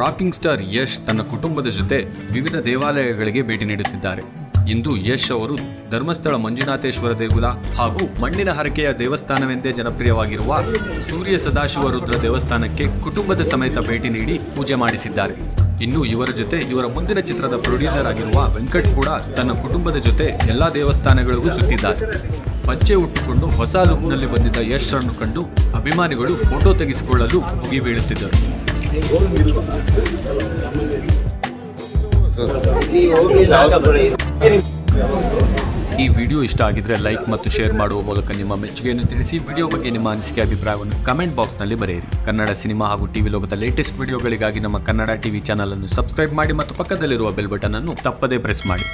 Rocking star Yash ತನ್ನ ಕುಟುಂಬದ ಜೊತೆ ವಿವಿಧ ದೇವಾಲಯಗಳಿಗೆ ಭೇಟಿ ನೀಡುತ್ತಿದ್ದಾರೆ. ಇಂದು ಯಶ್ ಅವರು ಧರ್ಮಸ್ಥಳ ಮಂಜುನಾಥೇಶ್ವರ ದೇಗುಲ ಹಾಗೂ ಮಣ್ಣಿನ ಹರಕೆಯ ದೇವಸ್ಥಾನವೆಂದೇ ಜನಪ್ರಿಯವಾಗಿರುವ ಸೂರ್ಯ ಸದಾಶಿವ ರುದ್ರ ದೇವಸ್ಥಾನಕ್ಕೆ ಕುಟುಂಬದ ಸಮೇತ ಭೇಟಿ ನೀಡಿ ಪೂಜೆ ಮಾಡಿಸಿದ್ದಾರೆ. ಇನ್ನು ಇವರ ಜೊತೆ ಇವರ ಮುಂದಿನ ಚಿತ್ರದ ಪ್ರೊಡ್ಯೂಸರ್ ಆಗಿರುವ ವೆಂಕಟ್ ಕೂಡ ತನ್ನ ಕುಟುಂಬದ ಜೊತೆ ಎಲ್ಲಾ ದೇವಸ್ಥಾನಗಳಿಗೂ ಸುತ್ತಿದ್ದಾರೆ. ಪಂಚೆ ಉಟ್ಟುಕೊಂಡು ಹೊಸ ಲುಕ್ನಲ್ಲಿ ಬಂದಿದ್ದ ಯಶ್ ಅನ್ನು ಕಂಡು ಅಭಿಮಾನಿಗಳು ಫೋಟೋ ತೆಗೆಸಿಕೊಳ್ಳಲು ಮುಗಿಬೀಳುತ್ತಿದ್ದರು. ಈ ವಿಡಿಯೋ ಇಷ್ಟ ಆಗಿದ್ರೆ ಲೈಕ್ ಮತ್ತು ಶೇರ್ ಮಾಡುವ ಮೂಲಕ ನಿಮ್ಮ ಮೆಚ್ಚುಗೆಯನ್ನು ತಿಳಿಸಿ. ವಿಡಿಯೋ ಬಗ್ಗೆ ನಿಮ್ಮ ಅನಿಸಿಕೆ ಅಭಿಪ್ರಾಯವನ್ನು ಕಮೆಂಟ್ ಬಾಕ್ಸ್ನಲ್ಲಿ ಬರೆಯಿರಿ. ಕನ್ನಡ ಸಿನಿಮಾ ಹಾಗೂ ಟಿವಿ ಲೋಕದ ಲೇಟೆಸ್ಟ್ ವಿಡಿಯೋಗಳಿಗಾಗಿ ನಮ್ಮ ಕನ್ನಡ ಟಿವಿ ಚಾನಲ್ ಅನ್ನು ಸಬ್ಸ್ಕ್ರೈಬ್ ಮಾಡಿ ಮತ್ತು ಪಕ್ಕದಲ್ಲಿರುವ ಬೆಲ್ ಬಟನ್ ಅನ್ನು ತಪ್ಪದೇ ಪ್ರೆಸ್ ಮಾಡಿ.